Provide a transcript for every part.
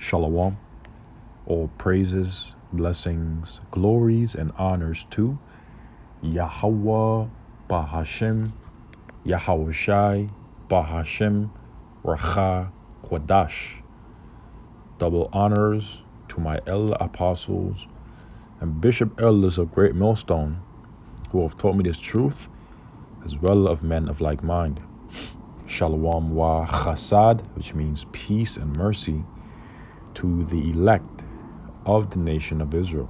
Shalom. All praises, blessings, glories, and honors to Yahweh Bahashem, Yahweh Shai, Bahashem, Racha, Kwadash. Double honors to my elder apostles and bishop elders of Great Millstone, who have taught me this truth, as well of men of like mind. Shalom wa chasad, which means peace and mercy, to the elect of the nation of Israel,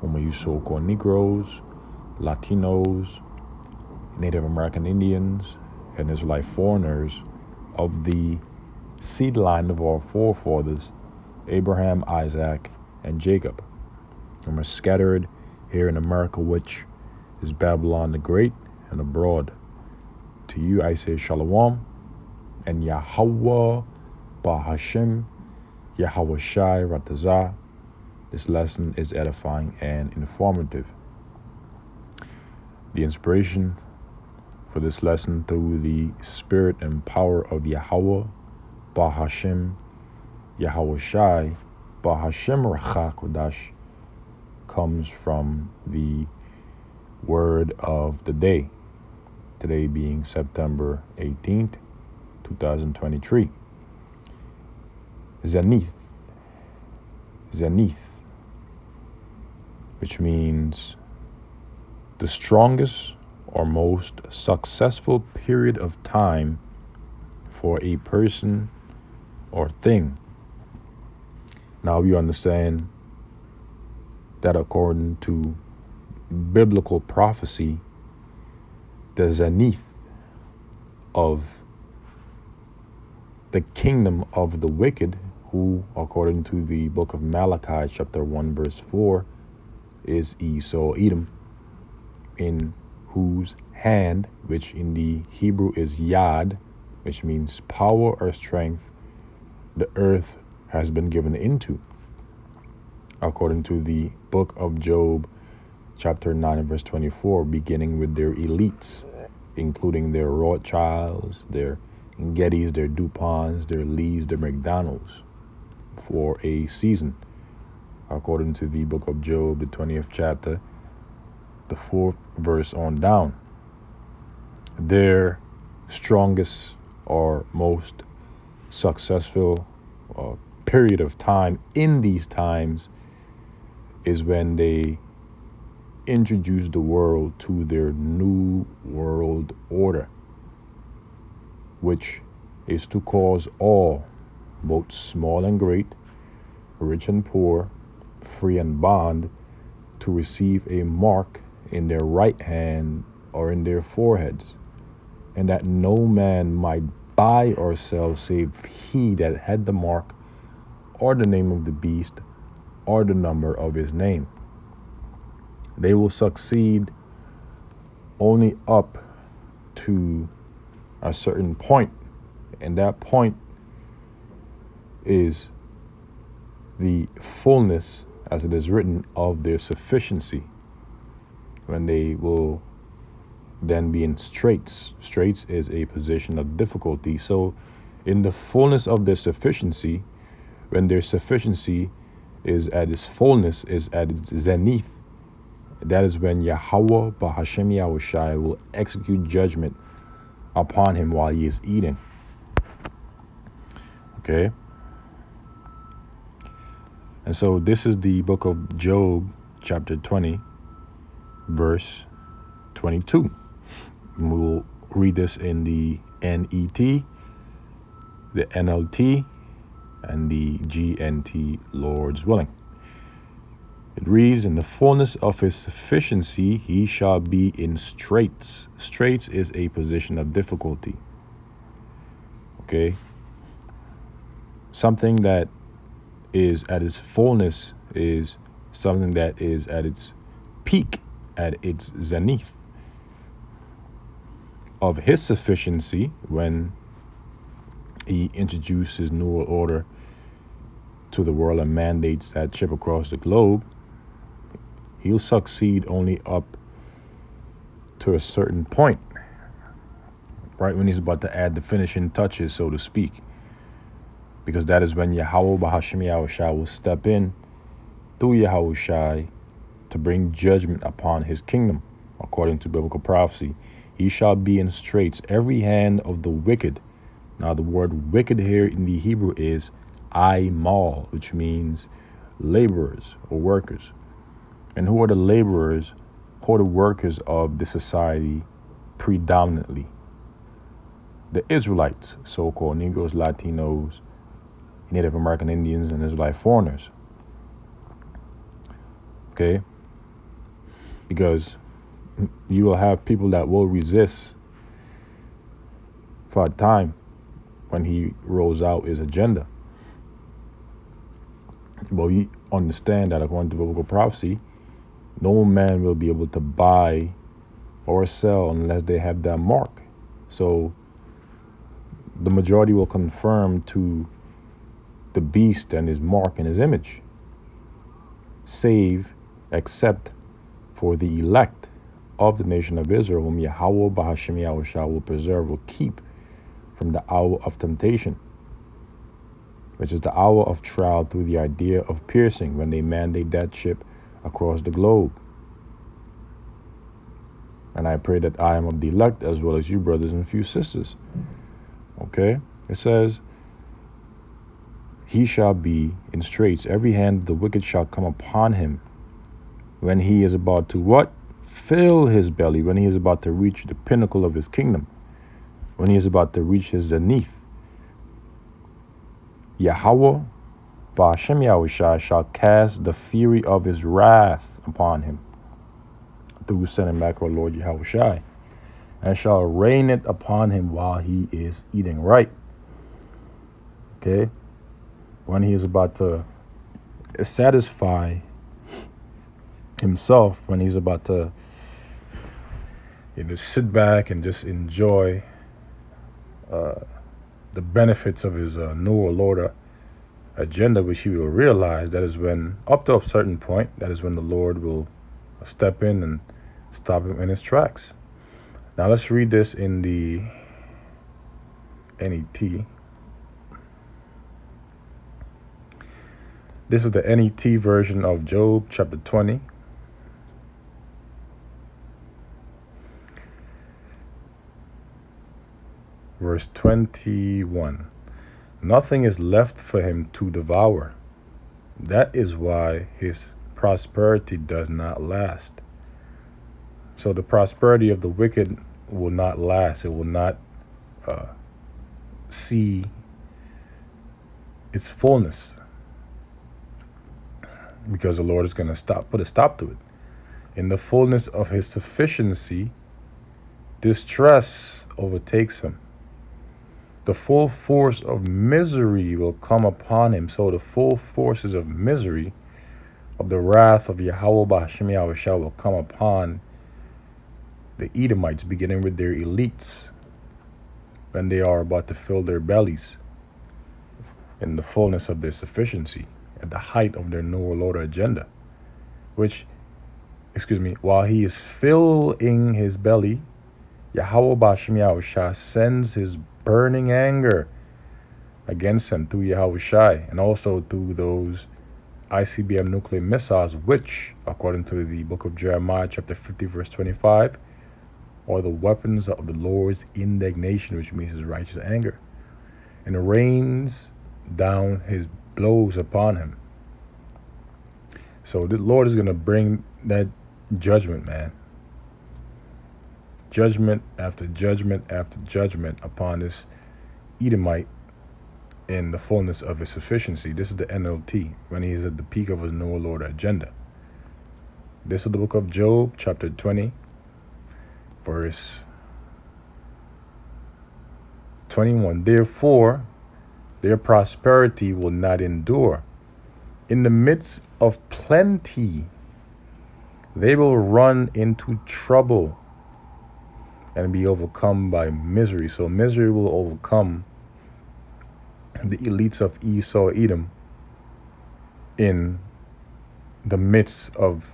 whom you so-called Negroes, Latinos, Native American Indians, and Israelite foreigners of the seed line of our forefathers, Abraham, Isaac, and Jacob, whom are scattered here in America, which is Babylon the Great, and abroad. To you I say Shalom, and Yahweh Bahashem, Yahweh Shai Ratazah. This lesson is edifying and informative. The inspiration for this lesson through the spirit and power of Yahweh Bahashem, Yahweh Shai Bahashem Racha Kodash comes from the word of the day, today being September 18th, 2023. Zenith, which means the strongest or most successful period of time for a person or thing. Now we understand that according to biblical prophecy, the zenith of the kingdom of the wicked, who according to the book of Malachi chapter 1 verse 4 is Esau Edom, in whose hand, which in the Hebrew is yad, which means power or strength, the earth has been given into, according to the book of Job chapter 9 and verse 24, beginning with their elites, including their Rothschilds, their Gettys, their DuPonts, their Lees, their McDonald's, for a season, according to the book of Job, the 20th chapter, the 4th verse on down. Their strongest or most successful period of time in these times is when they introduce the world to their new world order, which is to cause all, both small and great, rich and poor, free and bond, to receive a mark in their right hand or in their foreheads, and that no man might buy or sell save he that had the mark, or the name of the beast, or the number of his name. They will succeed only up to a certain point, and that point is the fullness, as it is written, of their sufficiency, when they will then be in straits. Straits is a position of difficulty. So in the fullness of their sufficiency, when their sufficiency is at its fullness, is at its zenith, that is when Yahweh Bahashem Yahweh Shai will execute judgment upon him while he is eating. Okay? And so this is the book of Job, chapter 20, verse 22. We will read this in the NET, the NLT, and the GNT, Lord's willing. It reads, in the fullness of his sufficiency, he shall be in straits. Straits is a position of difficulty. Okay? Something that is at its fullness is something that is at its peak, at its zenith of his sufficiency. When he introduces new order to the world and mandates that chip across the globe, he'll succeed only up to a certain point, right when he's about to add the finishing touches, so to speak. because that is when Yahweh Bahashim Yahushua will step in through Yahushua to bring judgment upon his kingdom, according to biblical prophecy. He shall be in straits every hand of the wicked. Now the word wicked here in the Hebrew is aimal, which means laborers or workers. And who are the laborers? Who are the workers of the society predominantly? The Israelites, so-called Negroes, Latinos, Native American Indians, and Israelite foreigners. Okay? Because you will have people that will resist for a time when he rolls out his agenda. But we understand that according to biblical prophecy, no man will be able to buy or sell unless they have that mark. So the majority will conform to the beast and his mark and his image, save except for the elect of the nation of Israel, whom Yahweh Bahashim Yahushua will preserve, will keep from the hour of temptation, which is the hour of trial through the idea of piercing, when they mandate that ship across the globe. And I pray that I am of the elect, as well as you brothers and few sisters. Okay? It says, he shall be in straits, every hand of the wicked shall come upon him, when he is about to what? Fill his belly, when he is about to reach the pinnacle of his kingdom, when he is about to reach his zenith. Yahweh Ba'ashem Yahushua shall cast the fury of his wrath upon him through sending back our Lord Yahushua, and shall rain it upon him while he is eating right. Okay? When he is about to satisfy himself, when he's about to sit back and just enjoy the benefits of his New World Order agenda, which he will realize, that is when, up to a certain point, that is when the Lord will step in and stop him in his tracks. Now let's read this in the NET. This is the NET version of Job chapter 20. Verse 21. Nothing is left for him to devour. That is why his prosperity does not last. So the prosperity of the wicked will not last. It will not see its fullness, because the Lord is going to put a stop to it. In the fullness of his sufficiency, distress overtakes him. The full force of misery will come upon him. So the full forces of misery, of the wrath of Yahweh Ba'ashem Yahushua, will come upon the Edomites, beginning with their elites, when they are about to fill their bellies in the fullness of their sufficiency, at the height of their New World Order agenda. While he is filling his belly, Yahweh Ba'ashem Yahushua sends his burning anger against him through Yahushua, and also through those ICBM nuclear missiles, which, according to the book of Jeremiah chapter 50 verse 25, are the weapons of the Lord's indignation, which means his righteous anger, and rains down his blows upon him. So the Lord is going to bring that judgment, man. Judgment after judgment after judgment upon this Edomite in the fullness of his sufficiency. This is the NLT, when he is at the peak of his New World Order agenda. This is the book of Job, chapter 20, verse 21. Therefore, their prosperity will not endure. In the midst of plenty, they will run into trouble and be overcome by misery. So misery will overcome the elites of Esau, Edom, in the midst of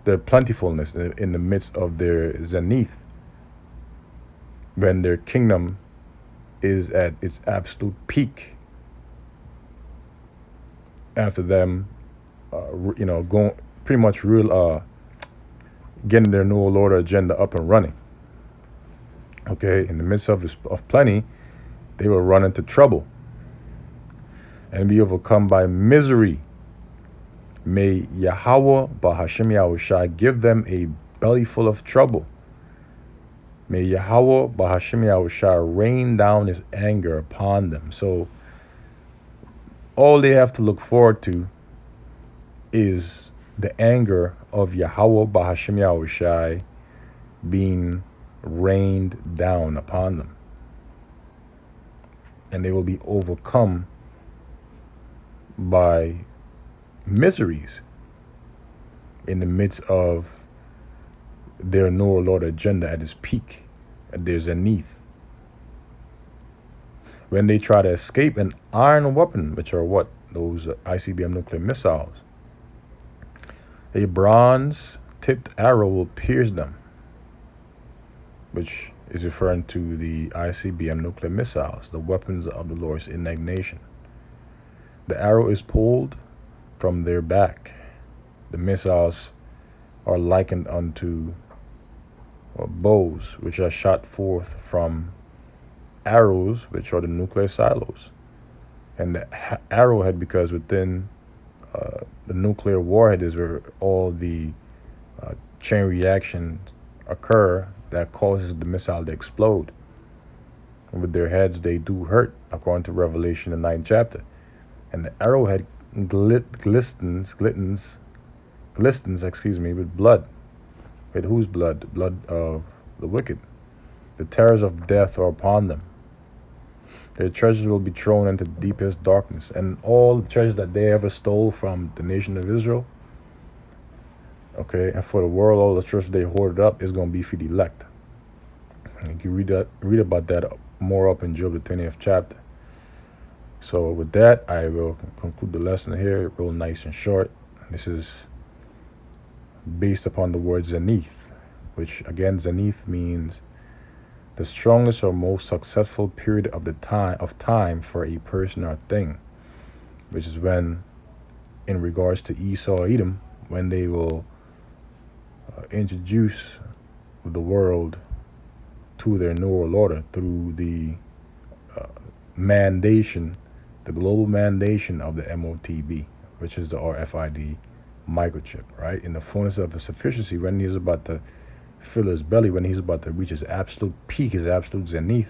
their plentifulness, in the midst of their zenith, when their kingdom is at its absolute peak, after them, going pretty much getting their New World Order agenda up and running. Okay, in the midst of plenty, they will run into trouble and be overcome by misery. May Yahweh Bahashim Yahushai give them a belly full of trouble. May Yahweh Bahashim Yahushai rain down his anger upon them. So all they have to look forward to is the anger of Yahweh Bahashim Yahushai being rained down upon them. And they will be overcome by miseries in the midst of their New World Order agenda at its peak, at their zenith. When they try to escape an iron weapon, which are what? Those ICBM nuclear missiles. A bronze-tipped arrow will pierce them, which is referring to the ICBM nuclear missiles, the weapons of the Lord's indignation. The arrow is pulled from their back. The missiles are likened unto bows, which are shot forth from arrows, which are the nuclear silos. And the arrowhead, because within the nuclear warhead is where all the chain reactions occur that causes the missile to explode. And with their heads, they do hurt, according to Revelation, the 9th chapter. And the arrowhead glistens, with blood. With whose blood? The blood of the wicked. The terrors of death are upon them. Their treasures will be thrown into the deepest darkness. And all the treasures that they ever stole from the nation of Israel, okay, and for the world, all the treasures they hoarded up is going to be for the elect. And you can read about that more up in Job, the 20th chapter. So with that, I will conclude the lesson here, real nice and short. This is based upon the word zenith, which again, zenith means the strongest or most successful period of time for a person or thing, which is when, in regards to Esau or Edom, when they will introduce the world to their New World Order through the mandation, the global mandation of the MOTB, which is the RFID microchip, right? In the fullness of his sufficiency, when he's about to fill his belly, when he's about to reach his absolute peak, his absolute zenith,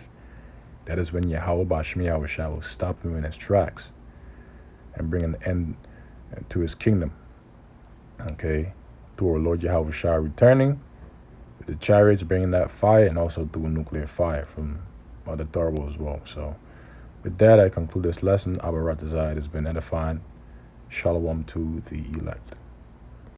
that is when Yahweh Bashmi Yahushua will stop him in his tracks and bring an end to his kingdom. Okay, through our Lord Yahushua returning, with the chariots bringing that fire, and also through nuclear fire from Mother Thurbo as well. So with that, I conclude this lesson. Abba Ratazai has been edifying. Shalom to the elect.